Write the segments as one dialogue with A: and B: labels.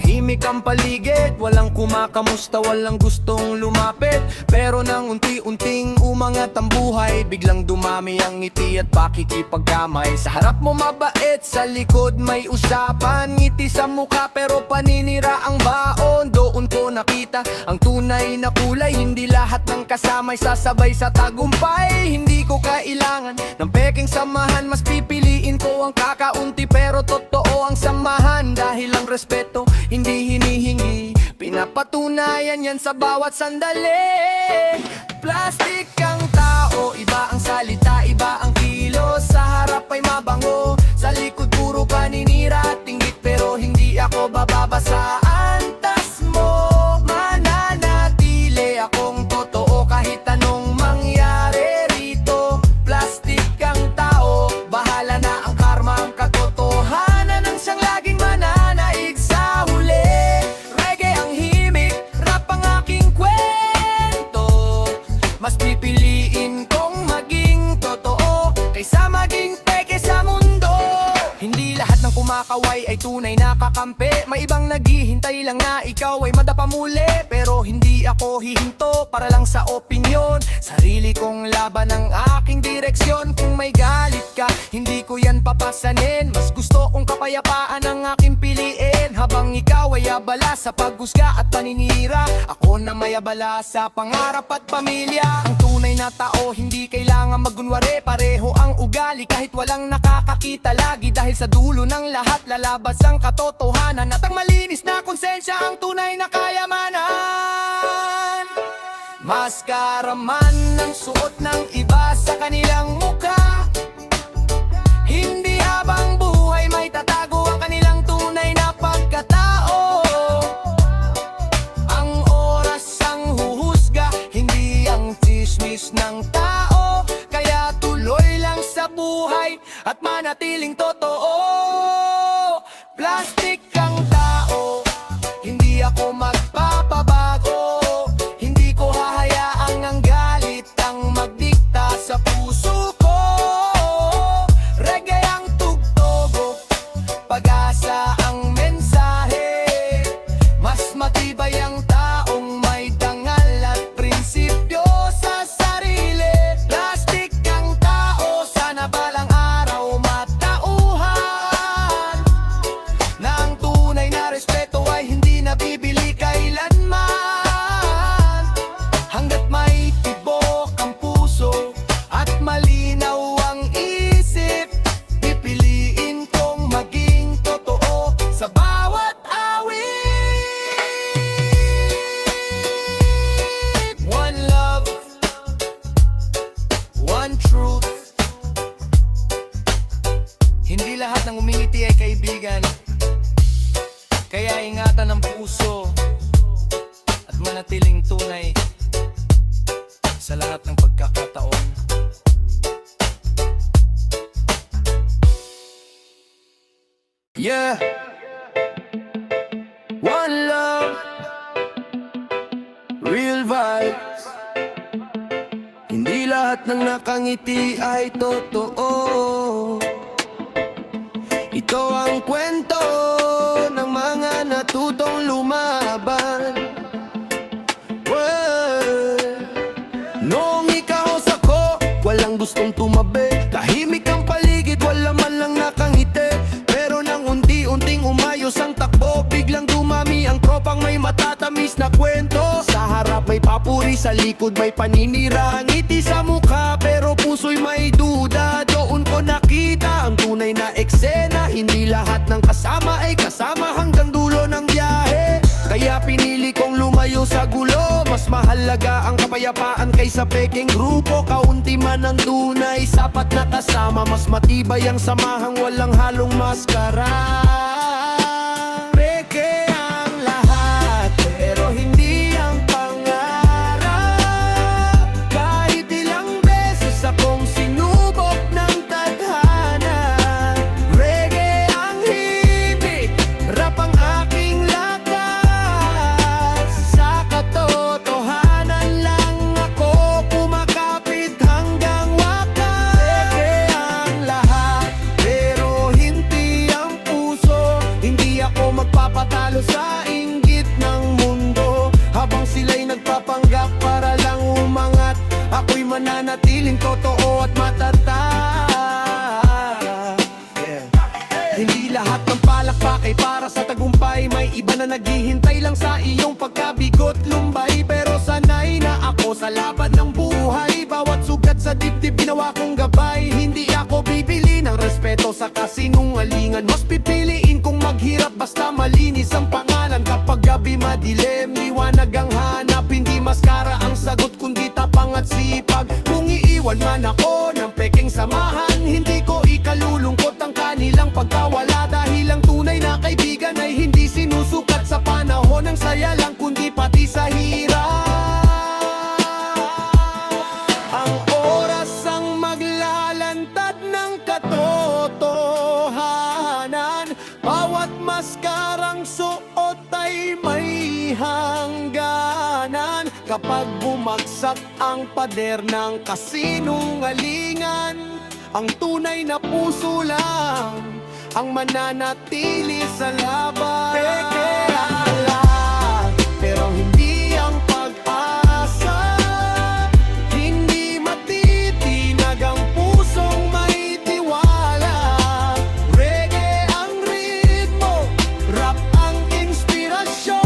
A: Tahimik ang paligid, walang kumakamusta, walang gustong lumapit. Pero nang unti-unting umangat ang buhay, biglang dumami ang ngiti at pakikipagkamay. Sa harap mo mabait, sa likod may usapan. Ngiti sa mukha pero paninira ang baon. Doon ko nakita ang tunay na kulay. Hindi lahat ng kasama'y sasabay sa tagumpay. Hindi ko kailangan ng peking samahan, mas pipiliin ko ang kakaunti pero totoo ang samahan. Dahil ang respeto hindi hinihingi, pinapatunayan yan sa bawat sandali. Plastic ang tao, iba ang salita, iba ang kilos. Sa harap ay mabango, sa likod puro paninira at inggit. Pero hindi ako bababa sa antas mo. Mananatili akong totoo kahit anong mangyari rito. Plastic ang tao, bahala na ang karma, ang katotohanan ang siyang laging mananaig sa huli. Reggae ang himig, rap ang aking kwento. Mas pipiliin kong maging totoo kaysa maging peke sa mundo. Hindi lahat ng kumakaway ay tunay na kakampi. May ibang naghihintay lang na ikaw ay madapa muli. Pero hindi ako hihinto para lang sa opinyon. Sarili kong laban ang aking direksyon. Kung may galit ka, hindi ko yan papasanin. Mas gusto kong kapayapaan ang aking piliin. Habang ikaw ay abala sa paghusga at paninira, ako na may abala sa pangarap at pamilya. Ang tunay na tao hindi kailangan magunwari. Pareho ang ugali kahit walang nakakakita lagi. Dahil sa dulo ng lahat lalabas ang katotohanan. At ang malinis na konsensya ang tunay na kayamanan. Maskara man ang suot ng iba sa kanilang mukha. Hindi habang buhay may tatago ang kanilang tunay na pagkatao. Ang oras ang huhusga, hindi ang tsismis ng tao. Kaya tuloy lang sa buhay at manatiling totoo. Plastic ang tao, hindi ako magpapabago. Hindi ko hahayaang ang galit ang magdikta sa puso ko. Reggae ang tugtog, pag-asa ang mensahe. Mas matibay ang taong may dangal at prinsipyo sa sarili. Plastic ang tao, sana balang araw matauhan na ang tunay na respeto ay hindi nabibili kailanman. Hanggat may tibok ang puso at malinaw ang isip, pipiliin kong maging totoo sa bawat awit. One love, one truth. Hindi lahat ng umingiti ay kaibigan. Kaya ingatan ang puso at manatiling tunay sa lahat ng pagkakataon. Yeah, one love, real vibes. Hindi lahat ng nakangiti ay totoo. Ito ang kwento ng mga natutong lumaban. Noong ikaos ako, walang gustong tumabi. Tahimik ang paligid, wala man lang nakangiti. Pero nang unti-unting umayos ang takbo, biglang dumami ang tropang may matatamis na kwento. Sa harap may papuri, sa likod may paninira. Ngiti sa mukha pero puso'y may duda. Doon ko nakita ang tunay na eksena. Hindi lahat ng kasama ay kasama hanggang dulo ng biyahe. Kaya pinili kong lumayo sa gulo. Mas mahalaga ang kapayapaan kaysa peking grupo. Kaunti man ang tunay, sapat na kasama. Mas matibay ang samahang walang halong maskara. Peke ang lahat, pero hindi ang pangarap. Kahit ilang beses akong sinubok ng tadhana. Reggae ang himig, rap ang aking lakas. Sa katotohanan lang ako kumakapit hanggang wakas. Reggae ang lahat, pero hindi ang puso. Hindi totoo at matatag. Hindi lahat ng palakpak ay para sa tagumpay. May iba na naghihintay lang sa iyong pagkabigot lumbay. Pero sanay na ako sa laban ng buhay. Bawat sugat sa dibdib ginawa kong gabay. Hindi ako bibili ng respeto sa kasinungalingan. Mas pipiliin kong maghirap basta malinis ang pangalan. Kapag gabi madilim, liwanag ang hanap. Hindi maskara ang sagot kundi tapang at sipag. Kung iiwan man ako ng peking samahan, hindi ko ikalulungkot ang kanilang pagkawala. Dahil ang tunay na kaibigan ay hindi sinusukat sa panahon ng saya lang, kundi pati sa hirap. Ang oras ang maglalantad ng katotohanan. Bawat maskarang suot ay may hangganan. Kapag bumagsak ang pader ng kasinungalingan, ang tunay na puso lang ang mananatili sa laban. Peke ang lahat, pero hindi ang pag-asa. Hindi matitinag ang pusong may tiwala. Reggae ang ritmo, rap ang inspirasyon.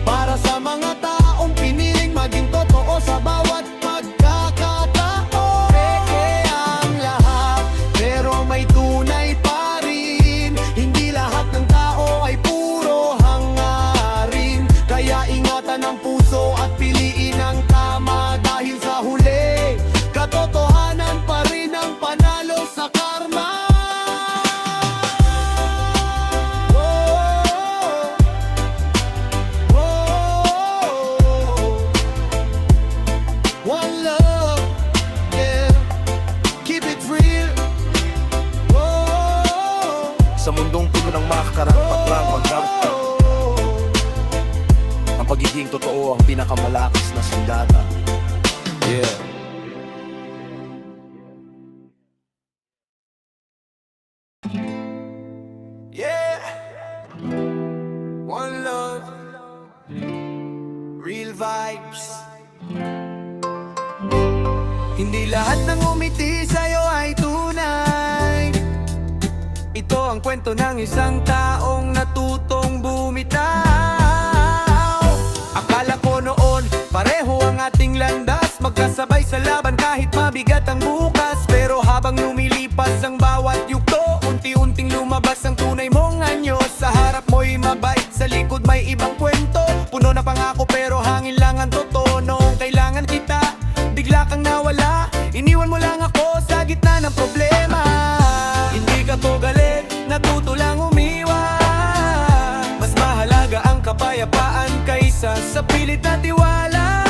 A: Para sa mga taong piniling maging totoo sa bawat pagkakataon. Peke ang lahat, pero may tunay pa rin. Hindi lahat ng tao ay puro hangarin. Kaya ingatan ang puso at piliin ang tama. Dahil sa huli, katotohanan pa rin ang panalo sa karma. One love, yeah, keep it real.
B: Sa mundong puno ng makakarapat lang pagkamtan, ang pagiging totoo ang pinakamalakas na sandata. Yeah.
A: Yeah, one love, real vibes. Hindi lahat ng umiti sa'yo ay tunay. Ito ang kwento ng isang taong natutong bumitaw. Akala ko noon, pareho ang ating landas. Magkasabay sa laban kahit mabigat ang bukas. Pero habang lumilipas ang bawat yugto, unti-unting lumabas ang tunay mong anyo. Sa harap mo'y mabait, sa likod may ibang kwento. Puno na pangako pero hangin lang ang totoo. Noong kailangan kita, bigla kang nawala. Iniwan mo lang ako sa gitna ng problema. Hindi ka to galit, natuto lang umiwas. Mas mahalaga ang kapayapaan kaysa sa pilit na tiwala.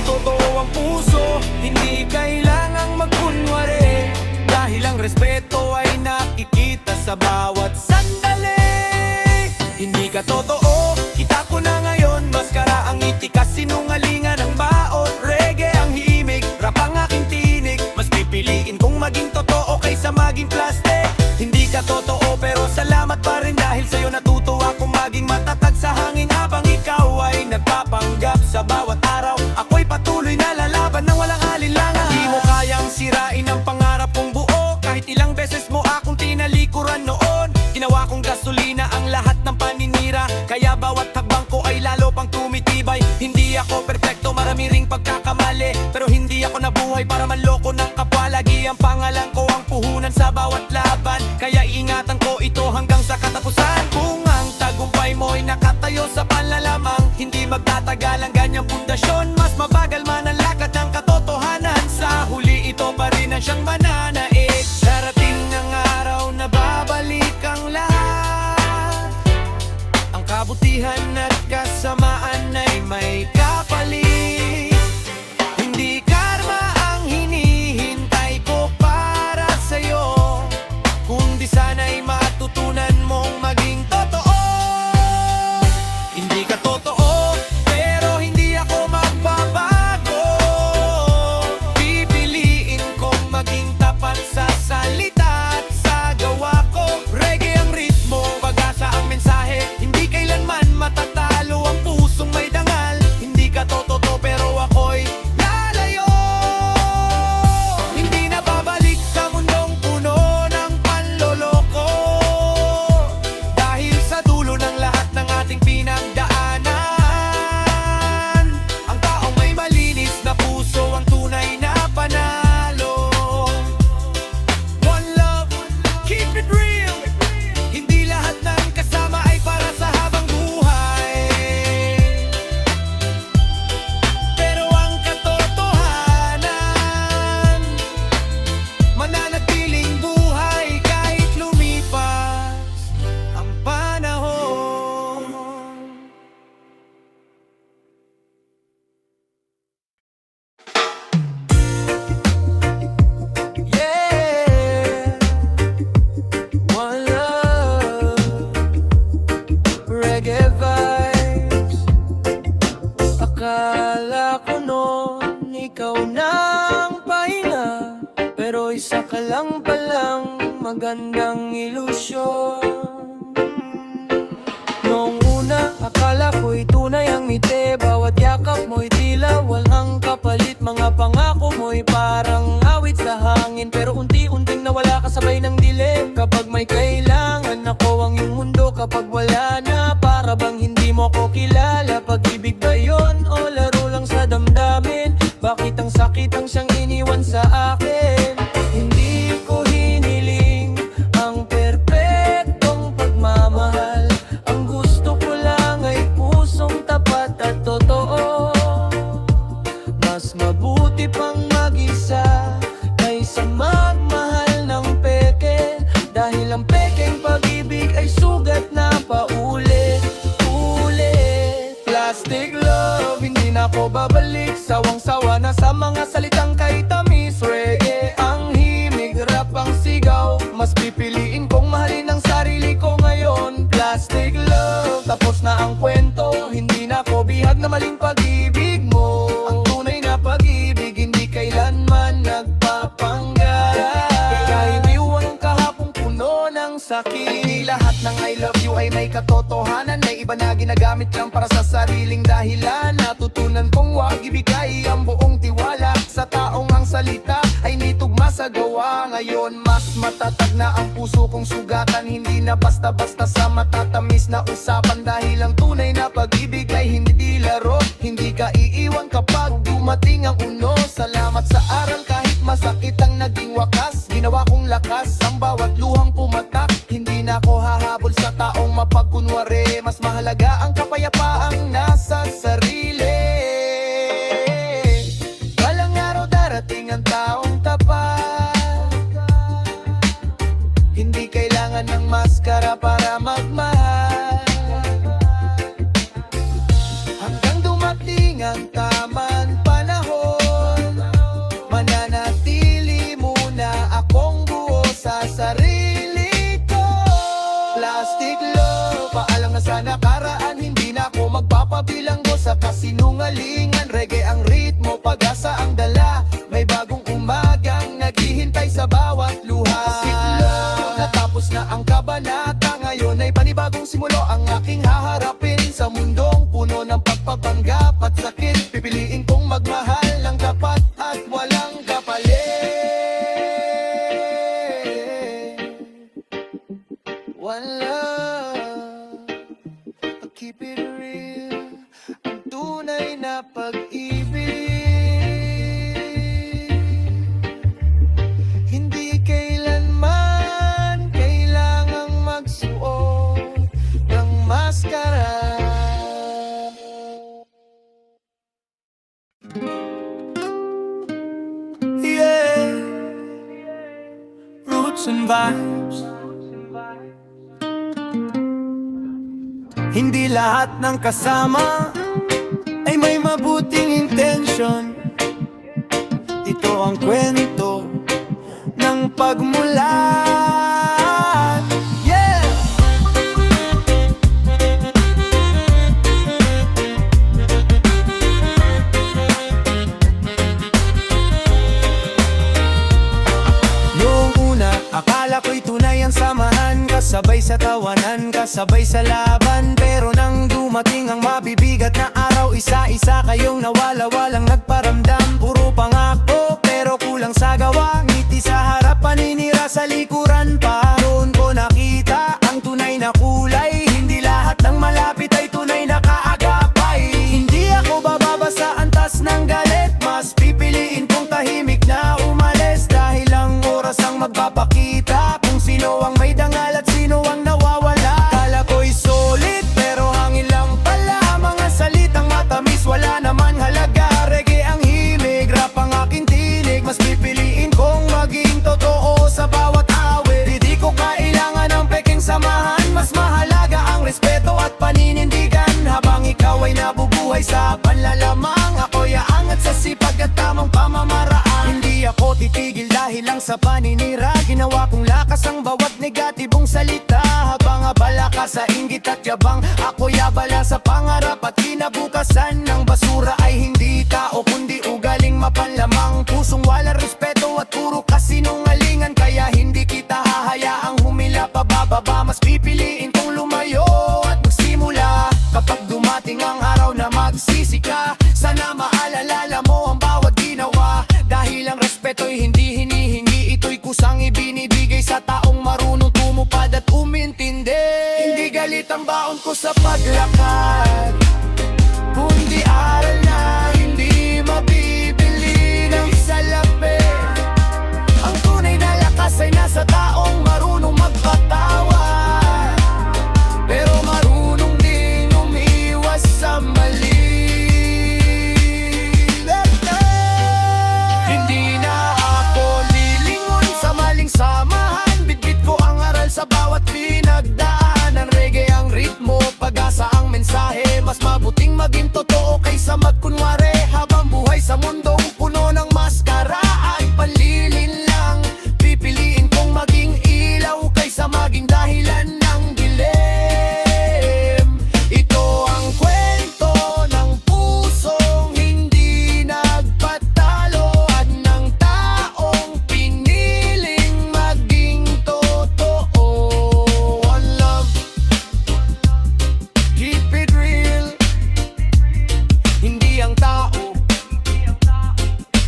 A: Totoo ang puso, hindi kailangang magkunwari. Dahil ang respeto ay nakikita sa bawat sandali. Hindi ka totoo, kita ko na ngayon. Maskara ang ngiti, kasinungalingan ang baon. Reggae ang himig, rap ang aking tinig. Mas pipiliin kong maging totoo kaysa maging plastic. Hindi ka totoo pero salamat pa rin. Dahil sa'yo natuto akong maging matatag sa hangin. Habang ikaw ay nagpapanggap sa bawat araw, ako'y patuloy na lalaban ng walang alinlangan. Di mo kayang sirain ang pangarap kong buo. Kahit ilang beses mo akong tinalikuran noon. Ginawa kong gasolina ang lahat ng paninira. Kaya bawat hakbang ko ay lalo pang tumitibay. Hindi ako perfecto, marami ring pagkakamali. Pero hindi ako nabuhay para manloko ng kapwa. Lagi ang pangalan ko ang puhunan sa bawat laban. Kaya ingatan ko ito hanggang sa katapusan. Kung ang tagumpay mo ay nakatayo sa panlalamang, hindi magtatagal ang ganyang pundasyon. Mas mabagal man ang lakad ng katotohanan. Sa huli ito pa rin ang siyang mananaig. Darating ang araw na babalik ang lahat. Ang kabutihan at kasamaan ay may kapalit. Hindi karma ang hinihintay ko para sa'yo. lang palang magandang ilusyon. Noong una, akala ko'y tunay ang ngiti. Bawat yakap mo'y tila walang kapalit. Mga pangako mo'y parang awit sa hangin, pero unti-unting nawala kasabay ng dilim. Kapag may kailangan ako ang iyong mundo, kapag wala na, para bang hindi mo ko kilala. Pag-ibig ba yun o laro lang sa damdamin? Bakit ang sakit ang siyang iniwan sa akin? Hindi ko hiniling ang perpektong pagmamahal. Ang gusto ko lang ay pusong tapat at totoo. Mas mabuti pang mag-isa kaysa magmahal ng peke. Dahil ang pekeng pag-ibig ay sugat na paulit-ulit. Plastic love, hindi na ako babalik. Sawang-sawa na sa mga salitang kay tamis. Reggae ang himig, rap ang sigaw. Mas pipiliin kong mahalin ang sarili ko ngayon. Plastic love, tapos na ang kwento. Hindi na ako bihag na maling pag-ibig mo. Ang tunay na pag-ibig, hindi kailanman nagpapanggap. Kaya iniwan kahapong puno ng sakit. Hindi lahat ng I love you ay may katotohanan. May iba na ginagamit lang para sa sariling dahilan. Natutunan kong wag ibigay ang buong tiwala sa taong ang salita ay nitugma sa gawa. Ngayon mas matatag na ang puso kong sugatan. Hindi na basta-basta sa matatamis na usapan. Dahil ang tunay na pag-ibig ay hindi laro. Hindi ka iiwan kapag dumating ang uno. Salamat sa aral kahit masakit ang naging wakas. Ginawa kong lakas ang bawat luhang pumatak. Hindi na ako hahabol sa taong mapagkunwari. Mas mahalaga ang kapayapaang nasa sarili. Balang araw darating ang taong tapat. Hindi kailangan ng maskara para magmahal. Hanggang dumating ang tamang panahon, mananatili muna akong buo sa sarili ko. Plastic love, paalam na sa nakaraan. Hindi na ako magpapabilanggo sa kasinungalingan. Reggae ang ritmo, pag-asa ang dala. May bagong umagang naghihintay sa bawat luha. Plastic love, natapos na ang kabanata. Ngayon ay panibagong simulo ang aking haharapin. Sa mundong puno ng pagpapanggap at sakit, pipiliin kong magmahal ng tapat at walang kapalit. One love, I keep it real. Ang tunay na pag-ibig, hindi kailanman kailangang magsuot ng maskara. Yeah, roots and vibes. Hindi lahat ng kasama ay may mabuting intention. Ito ang kwento ng pagmulat. Yeah! Noong una, akala ko'y tunay ang samahan. Kasabay sa tawanan, kasabay sa laban. Pero nang dumating ang mabibigat na araw, isa-isa kayong nawala, walang nagparamdam. Puro pangako, pero kulang sa gawa. Ngiti sa harap, paninira sa likuran pa. Doon ko nakita ang tunay na kulay. Hindi lahat ng malapit ay tunay na kaagapay. Hindi ako bababa sa antas ng galit. Mas pipiliin kong tahimik na umalis. Dahil ang oras ang magpapakita kung sino ang may dangal at sino ang nawawala. Kala ko'y solid pero hangin lang pala. Mga salitang matamis wala naman halaga. Reggae ang himig, rap ang aking tinig. Mas pipiliin kong maging totoo sa bawat awit. Hindi ko kailangan ng peking samahan. Mas mahalaga ang respeto at paninindigan. Habang ikaw ay nabubuhay sa panlalamang, ako'y aangat sa sipag at tamang pamamaraan. Hindi ako titigil dahil lang sa paninira. Ginawa kong lakas ang bawat negatibong salita. Habang abala ka sa inggit at yabang, ako'y abala sa pangarap at kinabukasan. Ng basura ay hindi tao kundi ugaling mapanlamang. Pusong wala respeto at puro kasinungalingan. Kaya darating ang araw na magsisi ka. Sana maalala mo ang bawat ginawa, dahil ang respeto'y hindi hinihingi, ito'y kusang ibinibigay sa taong marunong tumupad at umintindi. Hindi galit ang baon ko sa paglakad, kundi aral na hindi mabibili ng salapi. Ang tunay na lakas ay nasa taong marunong magpatawad, pero marunong ding umiwas sa mali. Hindi na ako lilingon sa maling samahan, bitbit ko ang aral sa bawat pinagdaanan. Reggae ang ritmo, pag-asa ang mensahe, mas mabuting maging totoo kaysa magkunwari. Habang buhay sa mundong puno ng maskara at panlilin lang, pipiliin kong maging ilaw kaysa maging dahilan ng dilim. Ito ang kwento ng pusong hindi nagpatalo at ng taong piniling maging totoo. One love, keep it real. Hindi ang tao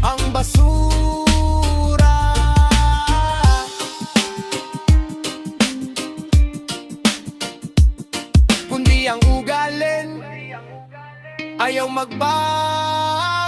A: ang basura, kundi ang ugalin ayaw magbago.